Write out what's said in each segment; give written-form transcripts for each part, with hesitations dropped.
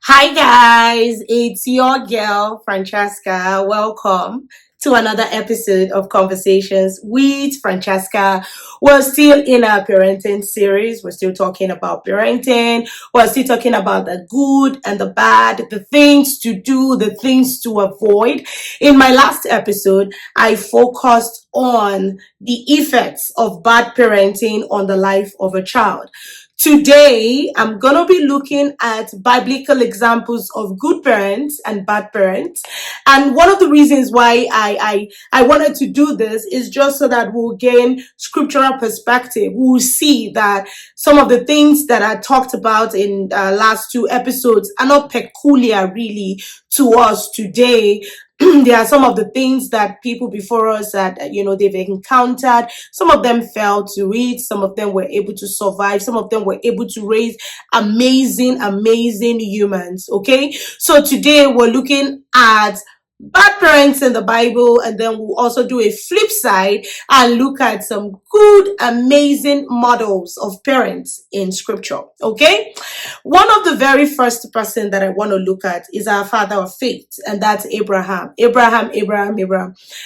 Hi guys, it's your girl Francesca. Welcome to another episode of Conversations with Francesca. We're still in our parenting series. We're still talking about parenting. We're still talking about the good and the bad, the things to do, the things to avoid. In my last episode, I focused on the effects of bad parenting on the life of a child. Today, I'm going to be looking at biblical examples of good parents and bad parents. And one of the reasons why I wanted to do this is just so that we'll gain scriptural perspective. We'll see that some of the things that I talked about in last two episodes are not peculiar really to us today. There are some of the things that people before us that they've encountered. Some of them fell to it, some of them were able to survive, some of them were able to raise amazing humans. Okay, so today we're looking at bad parents in the Bible, and then we'll also do a flip side and look at some good amazing models of parents in scripture. Okay, one of the very first person that I want to look at is our father of faith, and that's Abraham. Abraham.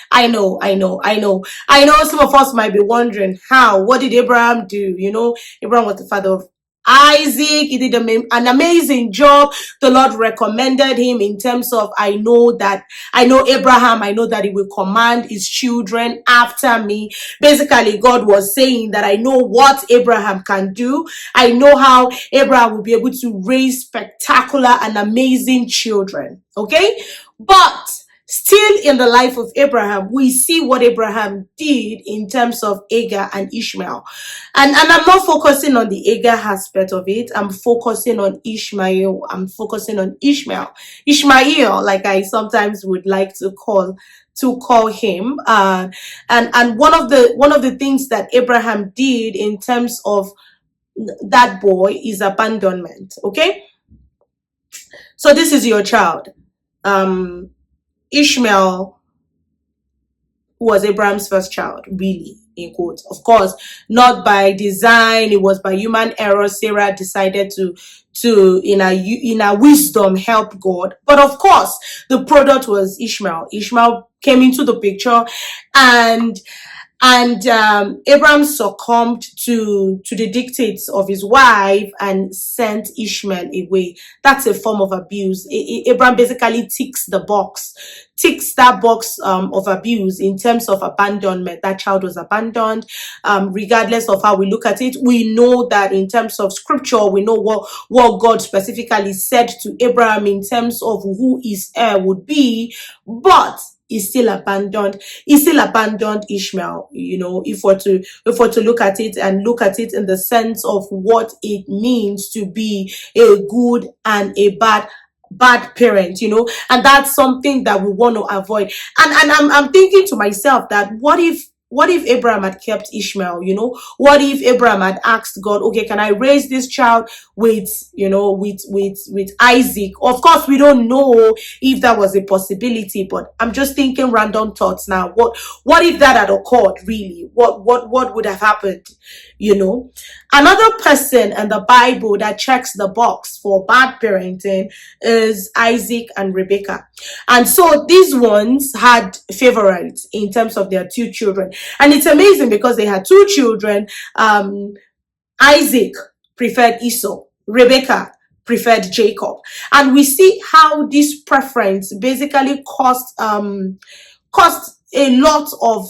I know some of us might be wondering what did Abraham do? Abraham was the father of Isaac. He did an amazing job. The Lord recommended him in terms of, I know Abraham, I know that he will command his children after me. Basically, God was saying that I know what Abraham can do. I know how Abraham will be able to raise spectacular and amazing children. Okay? But still in the life of Abraham, we see what Abraham did in terms of Hagar and Ishmael. And I'm not focusing on the Hagar aspect of it. I'm focusing on Ishmael. I'm focusing on Ishmael. Ishmael, like I sometimes would like to call him. And one of the things that Abraham did in terms of that boy is abandonment. Okay? So this is your child. Ishmael was Abraham's first child, really, in quotes. Of course, not by design, it was by human error. Sarah decided to in her wisdom help God. But of course, the product was Ishmael. Ishmael came into the picture, and Abraham succumbed to the dictates of his wife and sent Ishmael away. That's a form of abuse. Abraham basically ticks that box of abuse in terms of abandonment. That child was abandoned. Regardless of how we look at it, we know that in terms of scripture, we know what God specifically said to Abraham in terms of who his heir would be, but he still abandoned Ishmael. If we're to look at it in the sense of what it means to be a good and a bad parent, and that's something that we want to avoid. And I'm thinking to myself that what if Abraham had kept Ishmael? What if Abraham had asked God, okay, can I raise this child with Isaac? Of course, we don't know if that was a possibility, but I'm just thinking random thoughts now. What if that had occurred? Really, what would have happened? Another person in the Bible that checks the box for bad parenting is Isaac and Rebecca. And so these ones had favorites in terms of their two children. And it's amazing because they had two children. Isaac preferred Esau. Rebecca preferred Jacob. And we see how this preference basically caused a lot of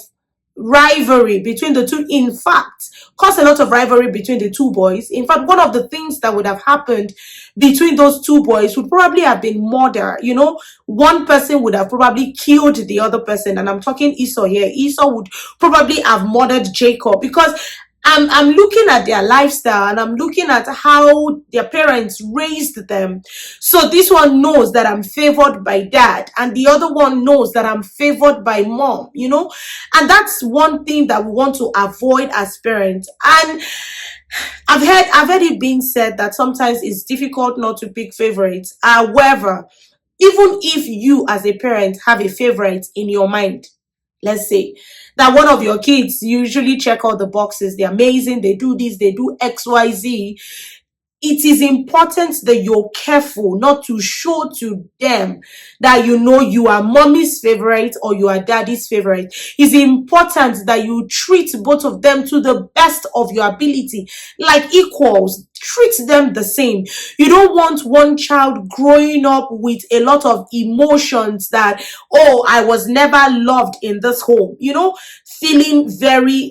rivalry between the two. In fact, caused a lot of rivalry between the two boys. In fact, one of the things that would have happened between those two boys would probably have been murder. One person would have probably killed the other person, and I'm talking Esau here. Esau would probably have murdered Jacob, because I'm looking at their lifestyle and I'm looking at how their parents raised them. So this one knows that I'm favored by dad, and the other one knows that I'm favored by mom, and that's one thing that we want to avoid as parents. And I've heard it being said that sometimes it's difficult not to pick favorites. However, even if you as a parent have a favorite in your mind, let's say that one of your kids usually check all the boxes, they're amazing, they do this, they do XYZ, it is important that you're careful not to show to them that you are mommy's favorite or you are daddy's favorite. It's important that you treat both of them to the best of your ability, like equals. Treat them the same. You don't want one child growing up with a lot of emotions that, oh, I was never loved in this home, feeling very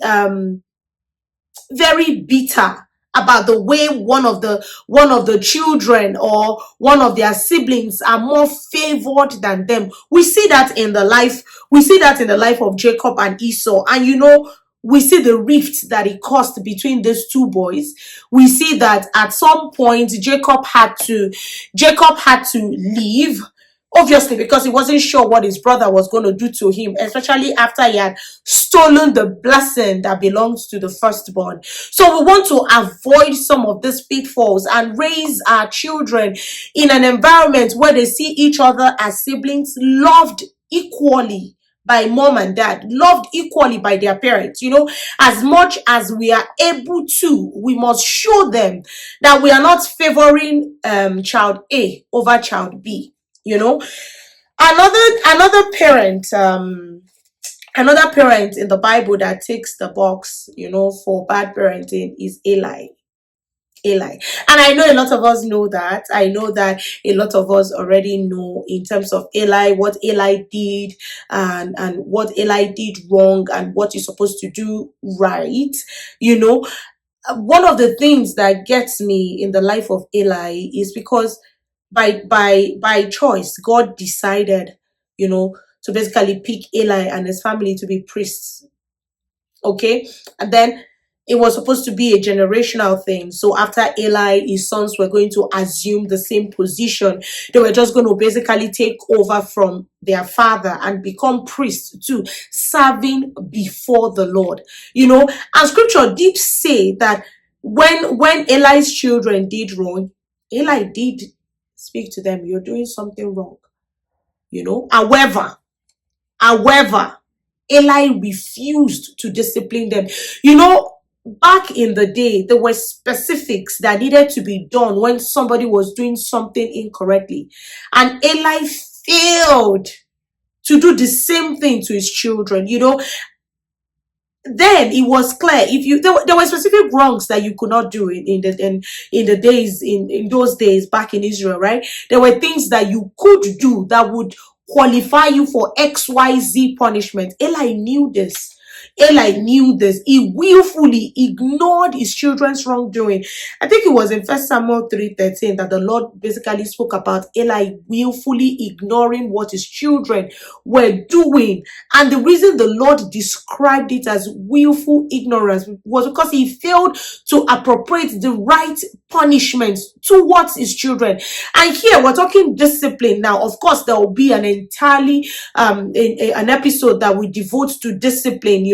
bitter about the way one of the children or one of their siblings are more favored than them. We see that in the life of Jacob and Esau, and we see the rift that it caused between these two boys. We see that at some point Jacob had to leave, obviously, because he wasn't sure what his brother was going to do to him, especially after he had stolen the blessing that belongs to the firstborn. So we want to avoid some of these pitfalls and raise our children in an environment where they see each other as siblings, loved equally by mom and dad, loved equally by their parents. As much as we are able to, we must show them that we are not favoring child A over child B. Another parent in the Bible that takes the box, for bad parenting is Eli. And I know a lot of us know that. I know that a lot of us already know in terms of Eli, what Eli did, and what Eli did wrong and what you're supposed to do right. One of the things that gets me in the life of Eli is because by choice, God decided, to basically pick Eli and his family to be priests. Okay. And then it was supposed to be a generational thing. So after Eli, his sons were going to assume the same position. They were just going to basically take over from their father and become priests too, serving before the Lord. And scripture did say that when Eli's children did wrong, Eli did speak to them, you're doing something wrong. However, Eli refused to discipline them. Back in the day, there were specifics that needed to be done when somebody was doing something incorrectly. And Eli failed to do the same thing to his children. Then it was clear, there were specific wrongs that you could not do in those days back in Israel, right? There were things that you could do that would qualify you for XYZ punishment. Eli knew this. He willfully ignored his children's wrongdoing. I think it was in 1 Samuel 3:13 that the Lord basically spoke about Eli willfully ignoring what his children were doing. And the reason the Lord described it as willful ignorance was because he failed to appropriate the right punishment towards his children. And here we're talking discipline. Now, of course, there will be an entirely an episode that we devote to discipline.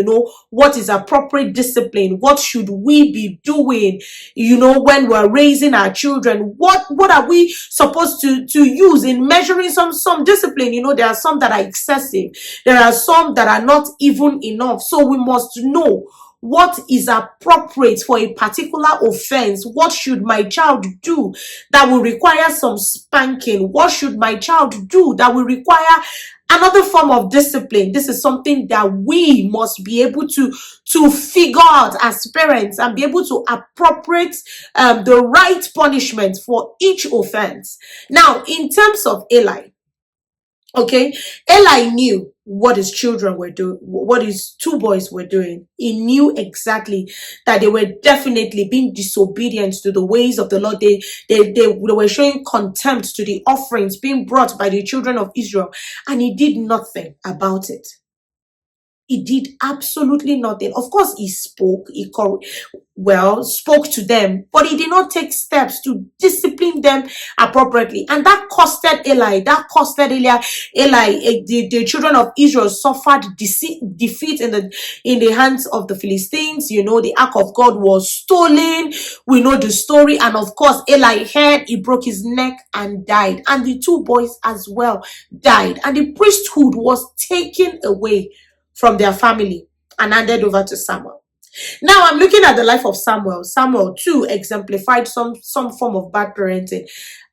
What is appropriate discipline? What should we be doing? When we're raising our children, what are we supposed to use in measuring some discipline? There are some that are excessive. There are some that are not even enough. So we must know what is appropriate for a particular offense. What should my child do that will require some spanking? What should my child do that will require another form of discipline? This is something that we must be able to figure out as parents and be able to appropriate the right punishment for each offense. Now, in terms of Eli, okay, Eli knew what his children were doing, what his two boys were doing. He knew exactly that they were definitely being disobedient to the ways of the Lord. They were showing contempt to the offerings being brought by the children of Israel, and he did nothing about it. He did absolutely nothing. Of course, he spoke to them, but he did not take steps to discipline them appropriately. And that costed Eli. The children of Israel suffered defeat in the hands of the Philistines. The ark of God was stolen. We know the story. And of course, Eli heard, he broke his neck and died. And the two boys as well died. And the priesthood was taken away from their family and handed over to Samuel. Now I'm looking at the life of Samuel. Samuel too exemplified some form of bad parenting.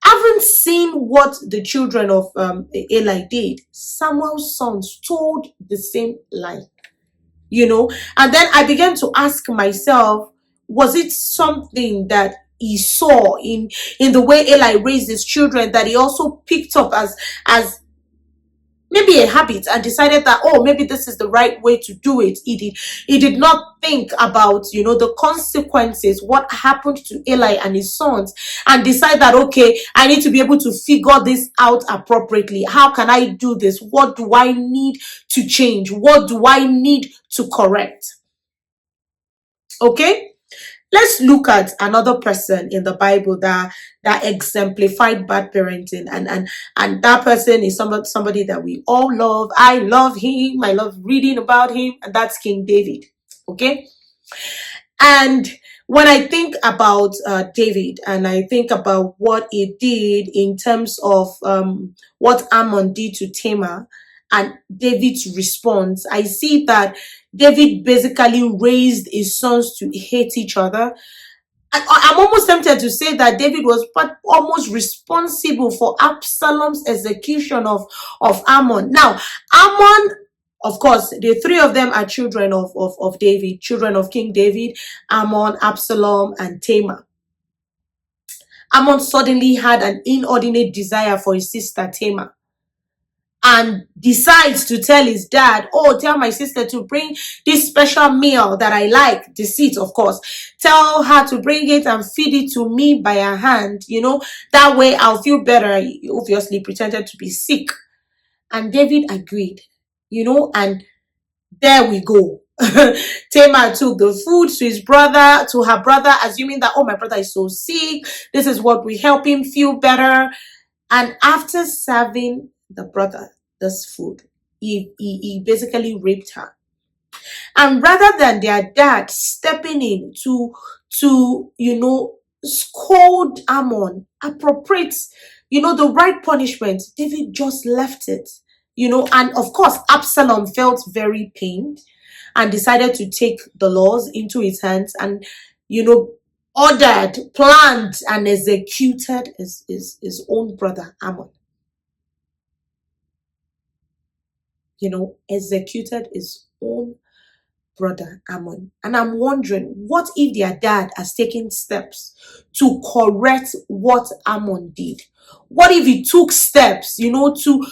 Having seen what the children of Eli did, Samuel's sons told the same lie. And then I began to ask myself, was it something that he saw in the way Eli raised his children that he also picked up as maybe a habit, and decided that, oh, maybe this is the right way to do it? He did not think about the consequences, what happened to Eli and his sons, and decide that, okay, I need to be able to figure this out appropriately. How can I do this? What do I need to change? What do I need to correct? Okay, let's look at another person in the Bible that exemplified bad parenting, and that person is somebody that we all love. I love him. I love reading about him, and that's King David. Okay, and when I think about David, and I think about what he did in terms of what Ammon did to Tamar, and David's response, I see that David basically raised his sons to hate each other. I'm almost tempted to say that David was almost responsible for Absalom's execution of Ammon. Now, Ammon, of course, the three of them are children of David, children of King David: Ammon, Absalom, and Tamar. Ammon suddenly had an inordinate desire for his sister Tamar, and decides to tell his dad, oh, tell my sister to bring this special meal that I like, deceit, of course. Tell her to bring it and feed it to me by her hand, that way I'll feel better. He obviously pretended to be sick. And David agreed, and there we go. Tamar took the food to her brother, assuming that, oh, my brother is so sick. This is what will help him feel better. And after serving the brother this food, he basically raped her. And rather than their dad stepping in to scold Ammon, appropriate, the right punishment, David just left it. And of course, Absalom felt very pained and decided to take the laws into his hands, and ordered, planned, and executed his own brother Ammon. Executed his own brother Ammon. And I'm wondering, what if their dad has taken steps to correct what Ammon did? What if he took steps, to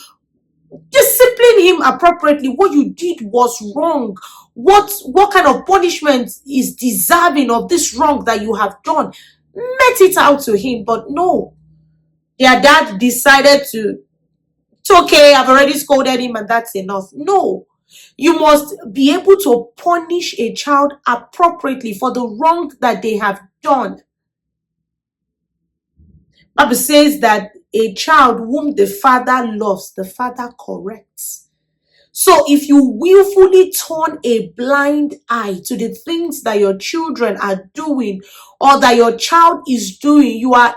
discipline him appropriately? What you did was wrong. What kind of punishment is deserving of this wrong that you have done? Met it out to him. But no, their dad decided to, it's okay, I've already scolded him and that's enough. No, you must be able to punish a child appropriately for the wrong that they have done. Bible says that a child whom the father loves, the father corrects. So if you willfully turn a blind eye to the things that your children are doing, or that your child is doing, you are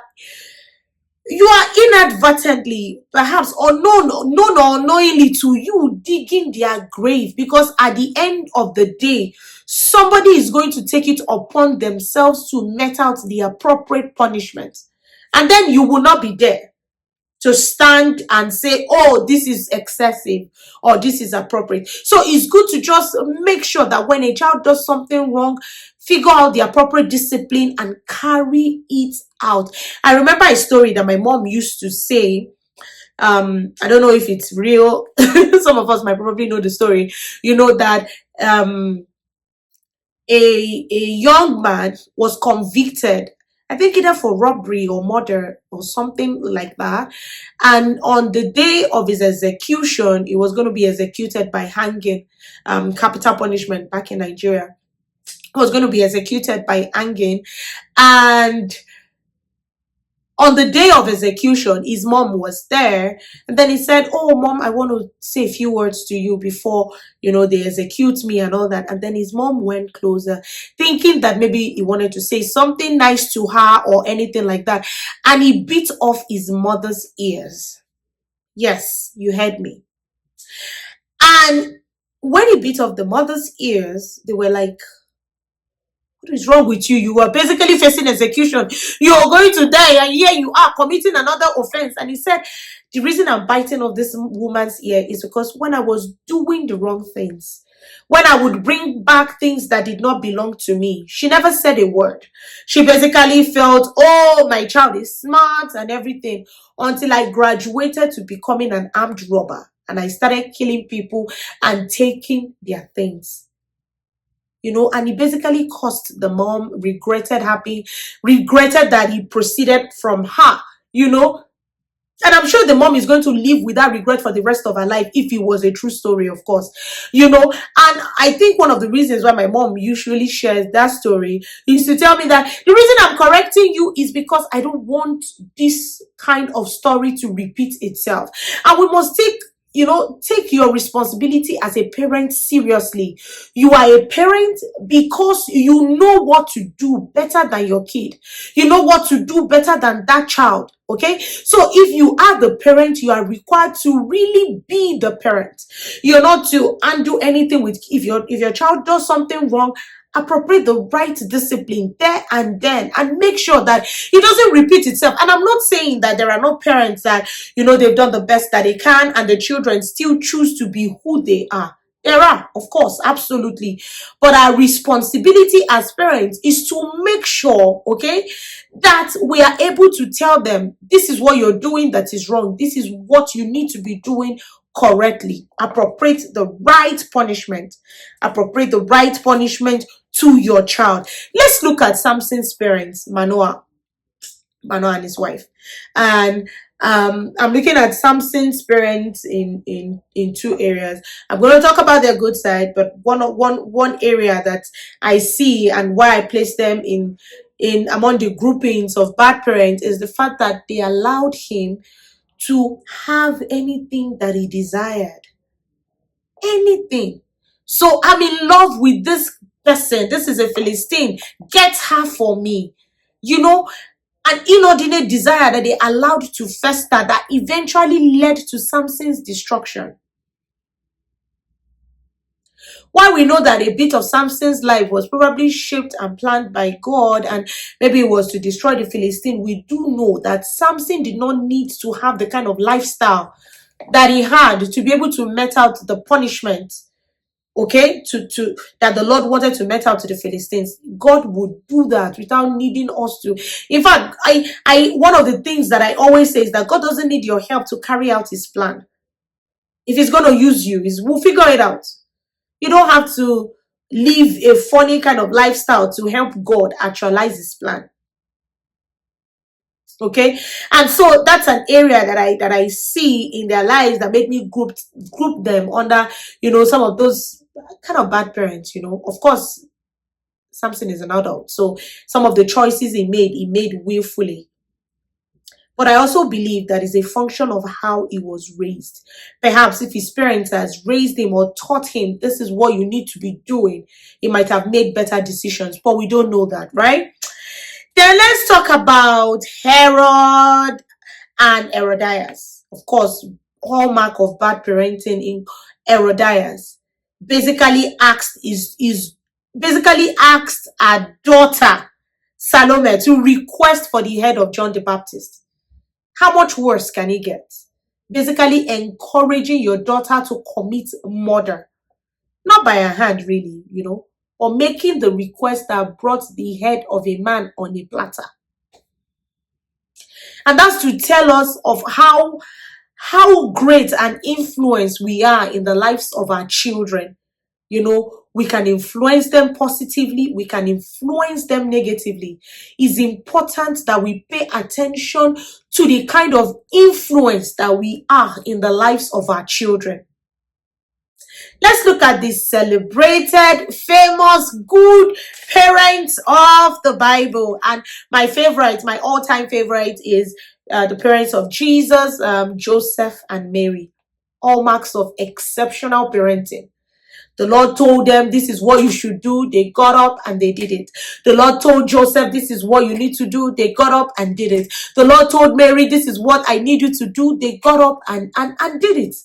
inadvertently, perhaps unknown or unknowingly to you, digging their grave, because at the end of the day, somebody is going to take it upon themselves to met out the appropriate punishment, and then you will not be there to stand and say, oh, this is excessive or this is appropriate. So it's good to just make sure that when a child does something wrong, figure out the appropriate discipline and carry it out. I remember a story that my mom used to say. I don't know if it's real. Some of us might probably know the story. That a young man was convicted, I think either for robbery or murder or something like that. And on the day of his execution, he was going to be executed by hanging, capital punishment back in Nigeria. He was going to be executed by hanging. And on the day of execution, his mom was there. And then he said, oh, mom, I want to say a few words to you before, they execute me and all that. And then his mom went closer, thinking that maybe he wanted to say something nice to her or anything like that. And he bit off his mother's ears. Yes, you heard me. And when he bit off the mother's ears, they were like What is wrong with you? You are basically facing execution. You are going to die, and here you are committing another offense. And he said, the reason I'm biting off this woman's ear is because when I was doing the wrong things, when I would bring back things that did not belong to me, she never said a word. She basically felt, oh, my child is smart and everything, until I graduated to becoming an armed robber. And I started killing people and taking their things. And he basically cursed the mom, regretted that he proceeded from her, and I'm sure the mom is going to live with that regret for the rest of her life if it was a true story, of course. And I think one of the reasons why my mom usually shares that story is to tell me that the reason I'm correcting you is because I don't want this kind of story to repeat itself. And we must take your responsibility as a parent seriously. You are a parent because you know what to do better than your kid. You know what to do better than that child. Okay, so if you are the parent, you are required to really be the parent. You're not to undo anything with if your child does something wrong. Appropriate the right discipline there and then, and make sure that it doesn't repeat itself. And I'm not saying that there are no parents that they've done the best that they can and the children still choose to be who they are. There are, of course, absolutely. But our responsibility as parents is to make sure, okay, that we are able to tell them, this is what you're doing that is wrong. This is what you need to be doing correctly. Appropriate the right punishment. Appropriate the right punishment to your child. Let's look at Samson's parents, Manoah and his wife. And I'm looking at Samson's parents in two areas. I'm going to talk about their good side, but one area that I see and why I place them in among the groupings of bad parents is the fact that they allowed him to have anything that he desired. Anything. So I'm in love with this person. This is a Philistine. Get her for me. An inordinate desire that they allowed to fester that eventually led to Samson's destruction. While we know that a bit of Samson's life was probably shaped and planned by God, and maybe it was to destroy the Philistine, we do know that Samson did not need to have the kind of lifestyle that he had to be able to met out the punishment, okay, to that the Lord wanted to met out to the Philistines. God would do that without needing us to. In fact, I one of the things that I always say is that God doesn't need your help to carry out his plan. If he's going to use you, we'll figure it out. You don't have to live a funny kind of lifestyle to help God actualize his plan. Okay, and so that's an area that I see in their lives that made me group them under some of those kind of bad parents. Of course, Samson is an adult, so some of the choices he made willfully. But I also believe that is a function of how he was raised. Perhaps if his parents has raised him or taught him this is what you need to be doing, he might have made better decisions. But we don't know that, right? Then let's talk about Herod and Herodias. Of course, hallmark of bad parenting in Herodias. Basically asked her daughter Salome to request for the head of John the Baptist. How much worse can it get? Basically encouraging your daughter to commit murder. Not by her hand, really, or making the request that brought the head of a man on a platter. And that's to tell us of how great an influence we are in the lives of our children. We can influence them positively, we can influence them negatively. It's important that we pay attention to the kind of influence that we are in the lives of our children. Let's look at the celebrated, famous, good parents of the Bible. And my all-time favorite is the parents of Jesus, Joseph and Mary. Hallmarks of exceptional parenting. The Lord told them, this is what you should do. They got up and they did it. The Lord told Joseph, this is what you need to do. They got up and did it. The Lord told Mary, this is what I need you to do. They got up and did it.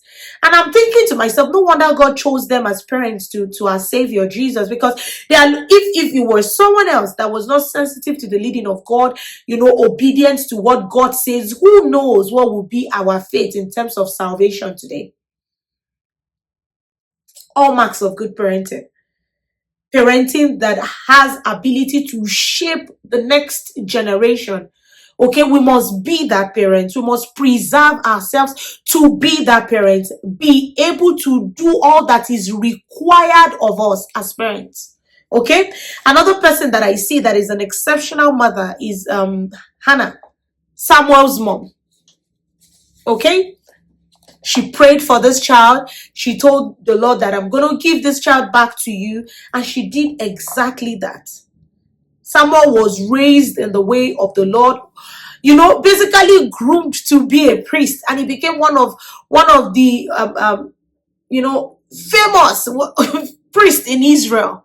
And I'm thinking to myself, no wonder God chose them as parents to our Savior Jesus, because they are, if you were someone else that was not sensitive to the leading of God, obedient to what God says, who knows what will be our fate in terms of salvation today. All marks of good parenting. Parenting that has ability to shape the next generation. Okay, we must be that parent. We must preserve ourselves to be that parent. Be able to do all that is required of us as parents. Okay, another person that I see that is an exceptional mother is Hannah, Samuel's mom. Okay, she prayed for this child. She told the Lord that I'm going to give this child back to you. And she did exactly that. Samuel was raised in the way of the Lord, basically groomed to be a priest. And he became one of the, famous priests in Israel.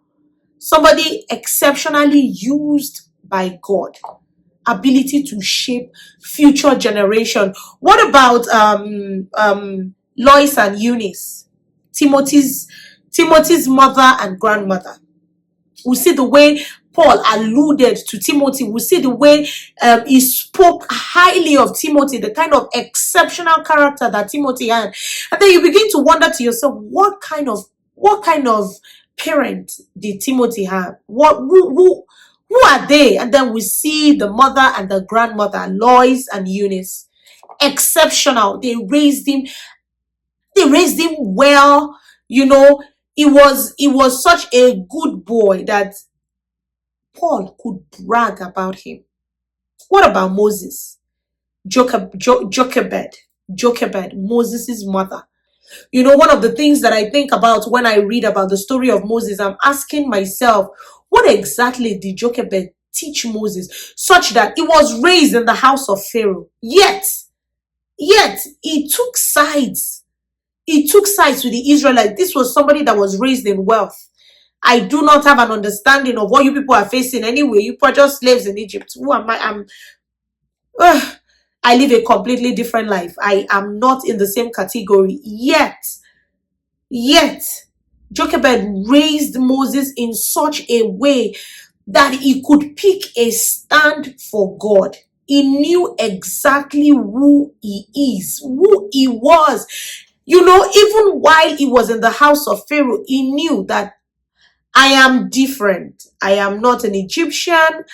Somebody exceptionally used by God. Ability to shape future generation. What about Lois and Eunice, Timothy's mother and grandmother? We see the way Paul alluded to Timothy. We see the way he spoke highly of Timothy, the kind of exceptional character that Timothy had. And then you begin to wonder to yourself, what kind of parent did Timothy have? Who are they? And then we see the mother and the grandmother, Lois and Eunice. Exceptional. They raised him well. He was such a good boy that Paul could brag about him. What about Moses? Jochebed, Moses' mother. One of the things that I think about when I read about the story of Moses, I'm asking myself, what exactly did Jochebed teach Moses such that he was raised in the house of Pharaoh? Yet he took sides. He took sides with the Israelites. This was somebody that was raised in wealth. I do not have an understanding of what you people are facing anyway. You people are just slaves in Egypt. Who am I? I live a completely different life. I am not in the same category. Yet, Jochebed raised Moses in such a way that he could pick a stand for God. He knew exactly who he is, who he was. Even while he was in the house of Pharaoh, he knew that I am different. I am not an Egyptian.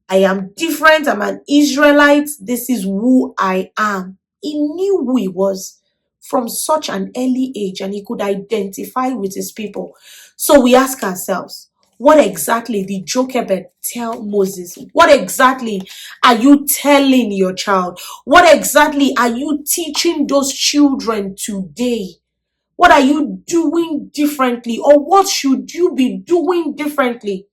I am different. I'm an Israelite. This is who I am. He knew who he was from such an early age, and he could identify with his people. So we ask ourselves, what exactly did Jochebed tell Moses? What exactly are you telling your child? What exactly are you teaching those children today? What are you doing differently, or what should you be doing differently?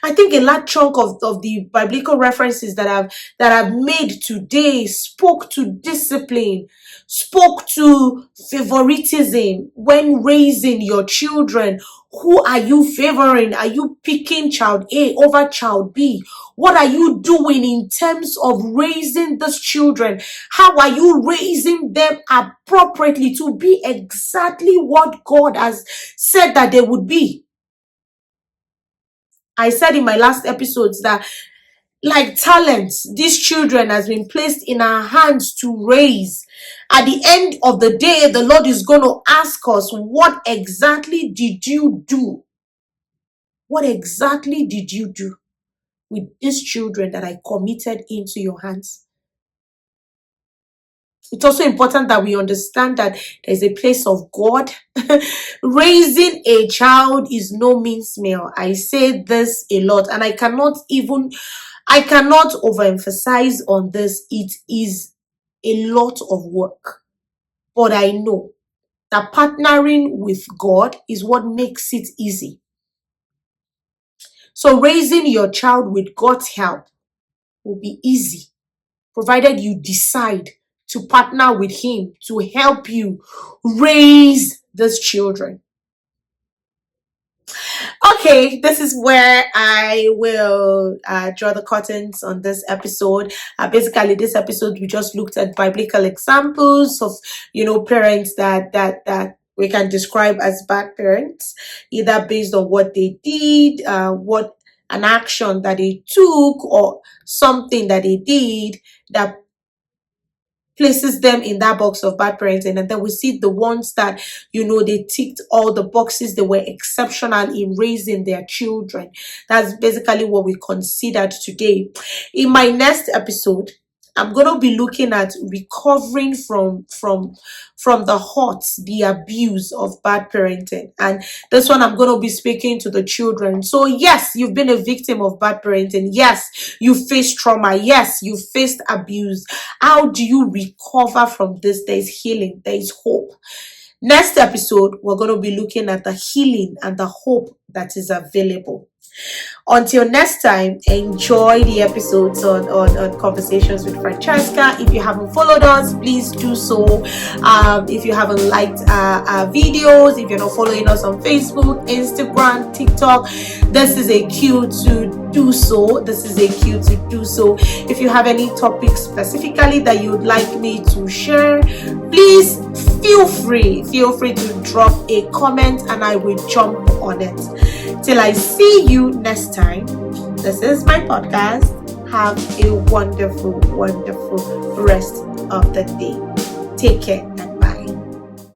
I think a large chunk of the biblical references that I've made today spoke to discipline, spoke to favoritism when raising your children. Who are you favoring? Are you picking child A over child B? What are you doing in terms of raising these children? How are you raising them appropriately to be exactly what God has said that they would be? I said in my last episodes that, like talents, these children has been placed in our hands to raise. At the end of the day, the Lord is going to ask us, what exactly did you do? What exactly did you do with these children that I committed into your hands? It's also important that we understand that there's a place of God. Raising a child is no means meal. I say this a lot, and I cannot overemphasize on this. It is a lot of work. But I know that partnering with God is what makes it easy. So raising your child with God's help will be easy, provided you decide to partner with him to help you raise these children. Okay, this is where I will draw the curtains on this episode. Basically, this episode we just looked at biblical examples of parents that we can describe as bad parents, either based on what they did, what an action that they took, or something that they did that places them in that box of bad parenting. And then we see the ones that they ticked all the boxes, they were exceptional in raising their children. That's basically what we considered today. In my next episode, I'm going to be looking at recovering from the hurt, the abuse of bad parenting. And this one, I'm going to be speaking to the children. So yes, you've been a victim of bad parenting. Yes, you faced trauma. Yes, you faced abuse. How do you recover from this? There is healing. There is hope. Next episode, we're going to be looking at the healing and the hope that is available. Until next time, enjoy the episodes on Conversations with Francesca. If you haven't followed us, please do so. If you haven't liked our videos, if you're not following us on Facebook, Instagram, TikTok, this is a cue to do so. If you have any topics specifically that you would like me to share, please feel free to drop a comment and I will jump on it. Till I see you next time, this is my podcast. Have a wonderful rest of the day. Take care.